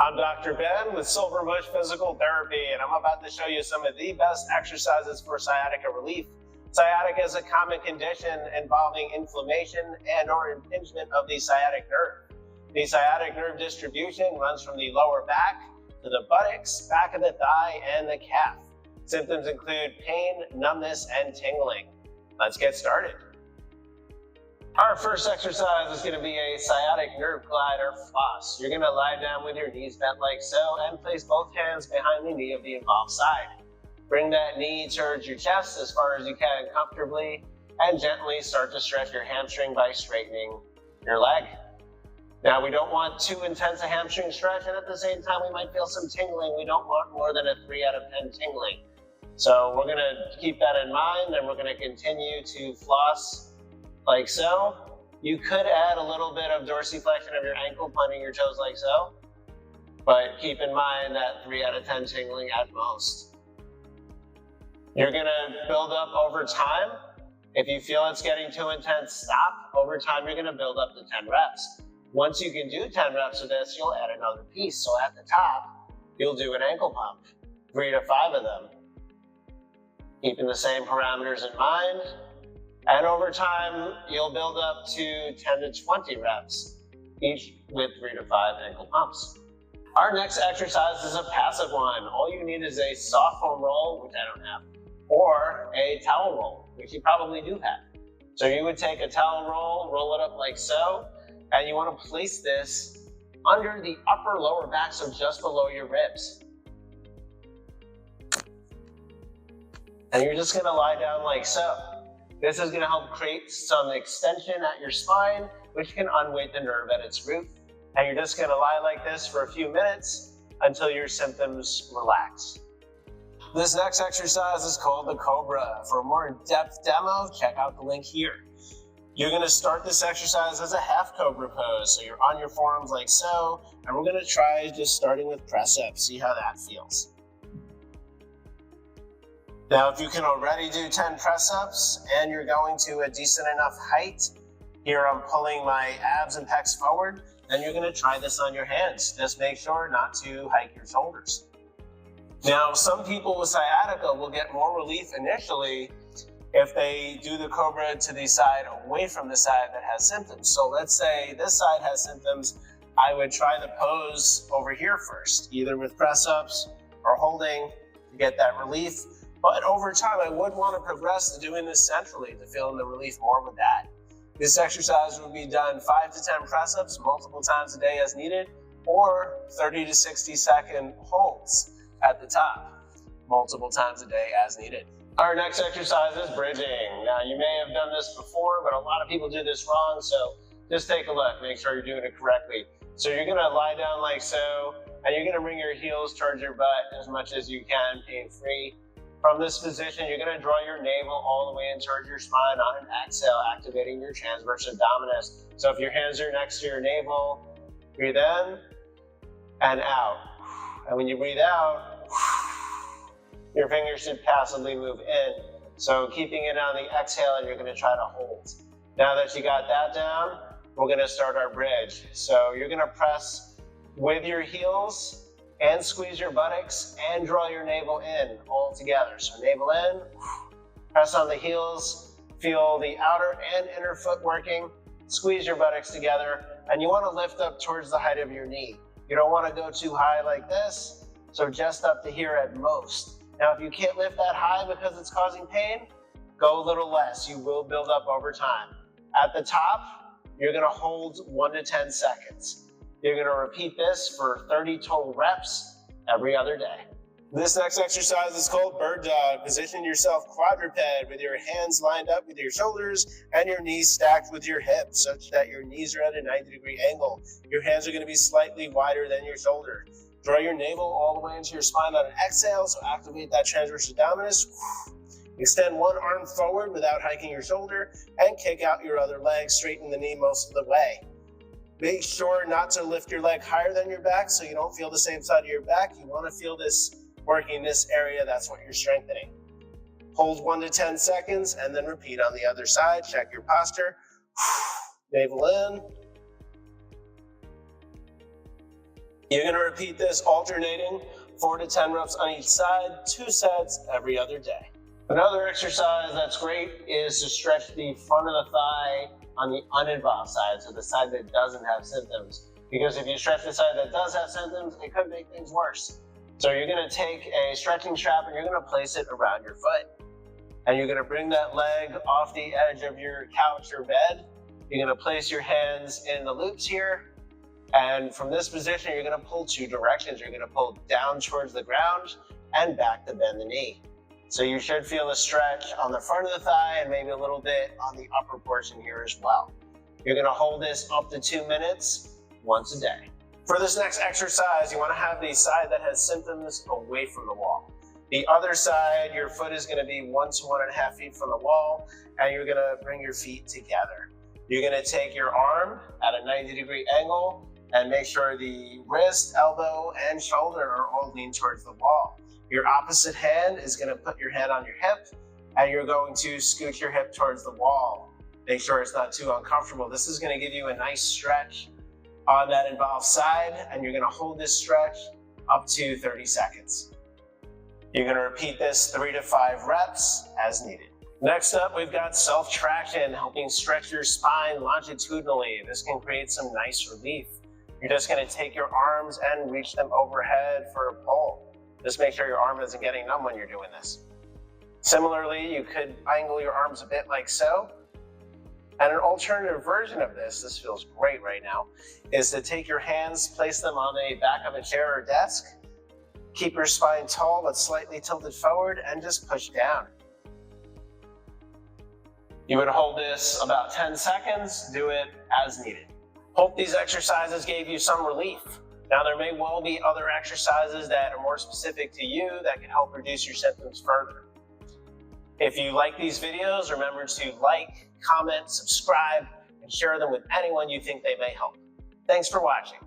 I'm Dr. Ben with Silverbush Physical Therapy, and I'm about to show you some of the best exercises for sciatica relief. Sciatica is a common condition involving inflammation and or impingement of the sciatic nerve. The sciatic nerve distribution runs from the lower back to the buttocks, back of the thigh, and the calf. Symptoms include pain, numbness, and tingling. Let's get started. Our first exercise is going to be a sciatic nerve glide or floss. You're going to lie down with your knees bent like so and place both hands behind the knee of the involved side. Bring that knee towards your chest as far as you can comfortably and gently start to stretch your hamstring by straightening your leg. Now, we don't want too intense a hamstring stretch, and at the same time we might feel some tingling. We don't want more than a 3 out of 10 tingling. So we're going to keep that in mind, and we're going to continue to floss like so. You could add a little bit of dorsiflexion of your ankle, pointing your toes like so, but keep in mind that 3 out of 10 tingling at most. You're gonna build up over time. If you feel it's getting too intense, stop. Over time, you're gonna build up to 10 reps. Once you can do 10 reps of this, you'll add another piece. So at the top, you'll do an ankle pump, 3 to 5 of them. Keeping the same parameters in mind. And over time, you'll build up to 10 to 20 reps, each with 3 to 5 ankle pumps. Our next exercise is a passive one. All you need is a soft foam roll, which I don't have, or a towel roll, which you probably do have. So you would take a towel roll it up like so, and you want to place this under the upper lower back, so just below your ribs. And you're just going to lie down like so. This is going to help create some extension at your spine, which can unweight the nerve at its root. And you're just going to lie like this for a few minutes until your symptoms relax. This next exercise is called the Cobra. For a more in-depth demo, check out the link here. You're going to start this exercise as a half Cobra pose. So you're on your forearms like so, and we're going to try just starting with press-ups, see how that feels. Now, if you can already do 10 press-ups and you're going to a decent enough height, here I'm pulling my abs and pecs forward, then you're going to try this on your hands. Just make sure not to hike your shoulders. Now, some people with sciatica will get more relief initially if they do the Cobra to the side away from the side that has symptoms. So let's say this side has symptoms, I would try the pose over here first, either with press-ups or holding to get that relief. But over time, I would want to progress to doing this centrally to feel the relief more with that. This exercise will be done 5 to 10 press-ups multiple times a day as needed, or 30 to 60 second holds at the top multiple times a day as needed. Our next exercise is bridging. Now, you may have done this before, but a lot of people do this wrong, so just take a look, make sure you're doing it correctly. So you're going to lie down like so, and you're going to bring your heels towards your butt as much as you can, pain-free. From this position, you're going to draw your navel all the way in towards your spine on an exhale, activating your transverse abdominis. So if your hands are next to your navel, breathe in and out. And when you breathe out, your fingers should passively move in. So keeping it on the exhale, and you're going to try to hold. Now that you got that down, we're going to start our bridge. So you're going to press with your heels and squeeze your buttocks and draw your navel in all together. So navel in, press on the heels, feel the outer and inner foot working, squeeze your buttocks together, and you want to lift up towards the height of your knee. You don't want to go too high like this, so just up to here at most. Now, if you can't lift that high because it's causing pain, go a little less. You will build up over time. At the top, you're going to hold 1 to 10 seconds. You're going to repeat this for 30 total reps every other day. This next exercise is called bird dog. Position yourself quadruped with your hands lined up with your shoulders and your knees stacked with your hips such that your knees are at a 90-degree angle. Your hands are going to be slightly wider than your shoulder. Draw your navel all the way into your spine on an exhale, so activate that transverse abdominis. Extend one arm forward without hiking your shoulder and kick out your other leg, straightening the knee most of the way. Make sure not to lift your leg higher than your back so you don't feel the same side of your back. You want to feel this working this area. That's what you're strengthening. Hold 1 to 10 seconds and then repeat on the other side. Check your posture. Navel in. You're gonna repeat this alternating 4 to 10 reps on each side, 2 sets every other day. Another exercise that's great is to stretch the front of the thigh on the uninvolved side, so the side that doesn't have symptoms. Because if you stretch the side that does have symptoms, it could make things worse. So you're gonna take a stretching strap and you're gonna place it around your foot. And you're gonna bring that leg off the edge of your couch or bed. You're gonna place your hands in the loops here. And from this position, you're gonna pull 2 directions. You're gonna pull down towards the ground and back to bend the knee. So you should feel a stretch on the front of the thigh and maybe a little bit on the upper portion here as well. You're gonna hold this up to 2 minutes once a day. For this next exercise, you wanna have the side that has symptoms away from the wall. The other side, your foot is gonna be 1 to 1.5 feet from the wall, and you're gonna bring your feet together. You're gonna take your arm at a 90-degree angle and make sure the wrist, elbow, and shoulder are all leaned towards the wall. Your opposite hand is gonna put your hand on your hip, and you're going to scoot your hip towards the wall. Make sure it's not too uncomfortable. This is gonna give you a nice stretch on that involved side, and you're gonna hold this stretch up to 30 seconds. You're gonna repeat this 3 to 5 reps as needed. Next up, we've got self-traction, helping stretch your spine longitudinally. This can create some nice relief. You're just gonna take your arms and reach them overhead for a pull. Just make sure your arm isn't getting numb when you're doing this. Similarly, you could angle your arms a bit like so. And an alternative version of this feels great right now, is to take your hands, place them on the back of a chair or desk, keep your spine tall but slightly tilted forward, and just push down. You would hold this about 10 seconds, do it as needed. Hope these exercises gave you some relief. Now there may well be other exercises that are more specific to you that can help reduce your symptoms further. If you like these videos, remember to like, comment, subscribe, and share them with anyone you think they may help. Thanks for watching.